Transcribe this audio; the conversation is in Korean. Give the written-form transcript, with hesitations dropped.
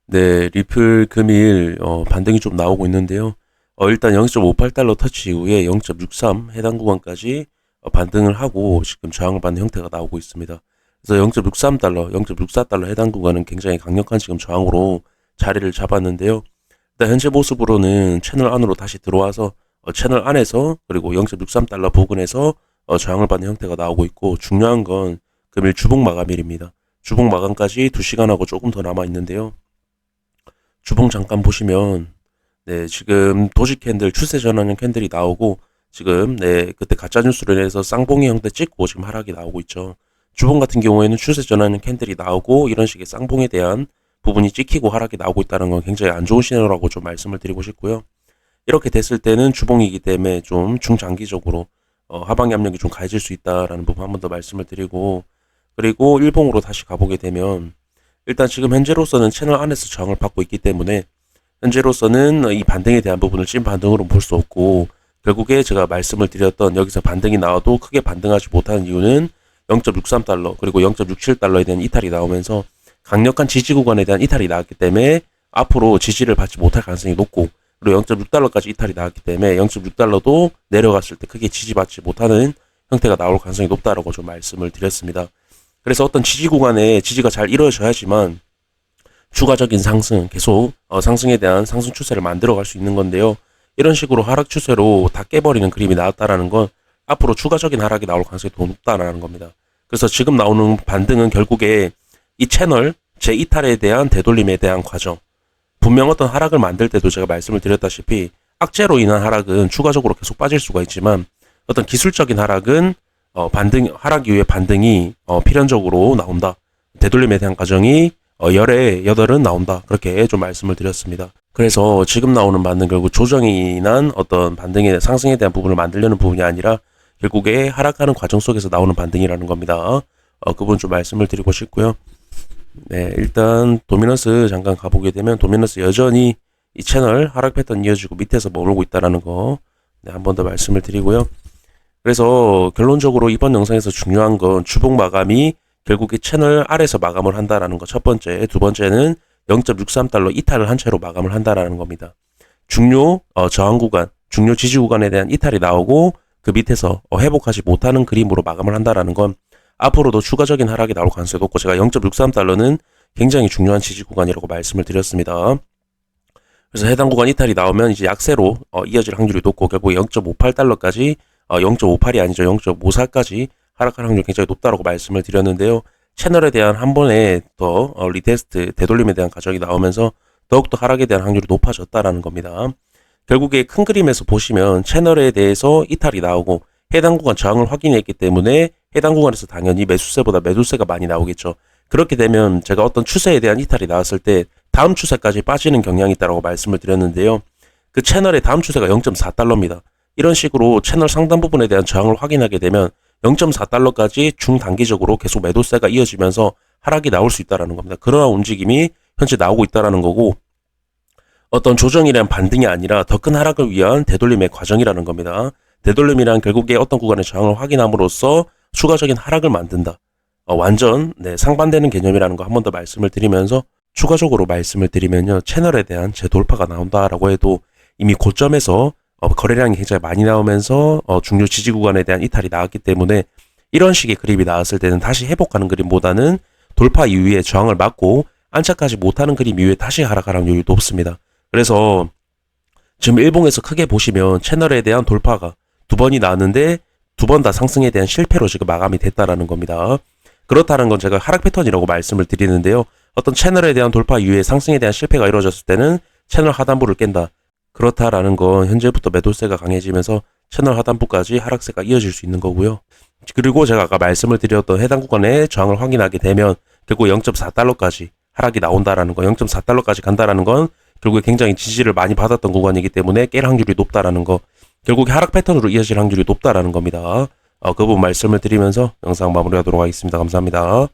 네, 리플 금일 반등이 좀 나오고 있는데요. 일단 0.58달러 터치 이후에 0.63 해당 구간까지 반등을 하고 지금 저항을 받는 형태가 나오고 있습니다. 그래서 0.63달러, 0.64달러 해당 구간은 굉장히 강력한 지금 저항으로 자리를 잡았는데요. 일단 현재 모습으로는 채널 안으로 다시 들어와서 채널 안에서 그리고 0.63달러 부근에서 저항을 받는 형태가 나오고 있고, 중요한 건 금일 주봉 마감일입니다. 주봉 마감까지 2시간하고 조금 더 남아 있는데요. 주봉 잠깐 보시면 네, 지금 도지 캔들 추세 전환형 캔들이 나오고, 지금 네, 그때 가짜 뉴스로 인해서 쌍봉이 형태 찍고 지금 하락이 나오고 있죠. 주봉 같은 경우에는 추세 전환형 캔들이 나오고 이런 식의 쌍봉에 대한 부분이 찍히고 하락이 나오고 있다는 건 굉장히 안 좋은 신호라고 좀 말씀을 드리고 싶고요. 이렇게 됐을 때는 주봉이기 때문에 좀 중장기적으로 하방의 압력이 좀 가해질 수 있다라는 부분 한 번 더 말씀을 드리고, 그리고 일봉으로 다시 가보게 되면 일단 지금 현재로서는 채널 안에서 저항을 받고 있기 때문에 현재로서는 이 반등에 대한 부분을 찐 반등으로 볼 수 없고, 결국에 제가 말씀을 드렸던 여기서 반등이 나와도 크게 반등하지 못하는 이유는 0.63달러 그리고 0.67달러에 대한 이탈이 나오면서 강력한 지지 구간에 대한 이탈이 나왔기 때문에 앞으로 지지를 받지 못할 가능성이 높고, 그리고 0.6달러까지 이탈이 나왔기 때문에 0.6달러도 내려갔을 때 크게 지지받지 못하는 형태가 나올 가능성이 높다라고 좀 말씀을 드렸습니다. 그래서 어떤 지지 구간에 지지가 잘 이루어져야지만 추가적인 상승, 계속 상승에 대한 상승 추세를 만들어갈 수 있는 건데요. 이런 식으로 하락 추세로 다 깨버리는 그림이 나왔다라는 건 앞으로 추가적인 하락이 나올 가능성이 더 높다라는 겁니다. 그래서 지금 나오는 반등은 결국에 이 채널 재이탈에 대한 되돌림에 대한 과정, 분명 어떤 하락을 만들 때도 제가 말씀을 드렸다시피 악재로 인한 하락은 추가적으로 계속 빠질 수가 있지만, 어떤 기술적인 하락은 하락 이후에 반등이 필연적으로 나온다. 되돌림에 대한 과정이 열에 여덟은 나온다. 그렇게 좀 말씀을 드렸습니다. 그래서 지금 나오는 반등 결국 조정이 인한 어떤 반등의 상승에 대한 부분을 만들려는 부분이 아니라 결국에 하락하는 과정 속에서 나오는 반등이라는 겁니다. 그 부분 좀 말씀을 드리고 싶고요. 네, 일단 도미넌스 잠깐 가보게 되면 도미넌스 여전히 이 채널 하락 패턴 이어지고 밑에서 머물고 있다라는 거, 네, 한 번 더 말씀을 드리고요. 그래서 결론적으로 이번 영상에서 중요한 건 주봉 마감이 결국에 채널 아래서 마감을 한다라는 거 첫 번째, 두 번째는 0.63달러 이탈을 한 채로 마감을 한다라는 겁니다. 중요 저항 구간, 중요 지지 구간에 대한 이탈이 나오고 그 밑에서 회복하지 못하는 그림으로 마감을 한다라는 건 앞으로도 추가적인 하락이 나올 가능성이 높고, 제가 0.63달러는 굉장히 중요한 지지 구간이라고 말씀을 드렸습니다. 그래서 해당 구간 이탈이 나오면 이제 약세로 이어질 확률이 높고, 결국 0.58달러까지 0.58이 아니죠. 0.54까지 하락할 확률이 굉장히 높다라고 말씀을 드렸는데요. 채널에 대한 한 번에 더 리테스트, 되돌림에 대한 과정이 나오면서 더욱더 하락에 대한 확률이 높아졌다라는 겁니다. 결국에 큰 그림에서 보시면 채널에 대해서 이탈이 나오고 해당 구간 저항을 확인했기 때문에 해당 구간에서 당연히 매수세보다 매도세가 많이 나오겠죠. 그렇게 되면 제가 어떤 추세에 대한 이탈이 나왔을 때 다음 추세까지 빠지는 경향이 있다고 말씀을 드렸는데요. 그 채널의 다음 추세가 0.4달러입니다. 이런 식으로 채널 상단 부분에 대한 저항을 확인하게 되면 0.4달러까지 중단기적으로 계속 매도세가 이어지면서 하락이 나올 수 있다는 겁니다. 그러한 움직임이 현재 나오고 있다는 거고, 어떤 조정이란 반등이 아니라 더 큰 하락을 위한 되돌림의 과정이라는 겁니다. 되돌림이란 결국에 어떤 구간의 저항을 확인함으로써 추가적인 하락을 만든다. 완전 상반되는 개념이라는 거 한 번 더 말씀을 드리면서, 추가적으로 말씀을 드리면요, 채널에 대한 재돌파가 나온다라고 해도 이미 고점에서 거래량이 굉장히 많이 나오면서 중요 지지 구간에 대한 이탈이 나왔기 때문에 이런 식의 그림이 나왔을 때는 다시 회복하는 그림보다는 돌파 이후에 저항을 맞고 안착하지 못하는 그림 이후에 다시 하락할 확률이 높습니다. 그래서 지금 일봉에서 크게 보시면 채널에 대한 돌파가 두 번이 나왔는데 두 번 다 상승에 대한 실패로 지금 마감이 됐다라는 겁니다. 그렇다는 건 제가 하락 패턴이라고 말씀을 드리는데요. 어떤 채널에 대한 돌파 이후에 상승에 대한 실패가 이루어졌을 때는 채널 하단부를 깬다. 그렇다라는 건 현재부터 매도세가 강해지면서 채널 하단부까지 하락세가 이어질 수 있는 거고요. 그리고 제가 아까 말씀을 드렸던 해당 구간의 저항을 확인하게 되면 결국 0.4달러까지 하락이 나온다라는 거, 0.4달러까지 간다라는 건 결국에 굉장히 지지를 많이 받았던 구간이기 때문에 깰 확률이 높다라는 거, 결국에 하락 패턴으로 이어질 확률이 높다라는 겁니다. 그 부분 말씀을 드리면서 영상 마무리하도록 하겠습니다. 감사합니다.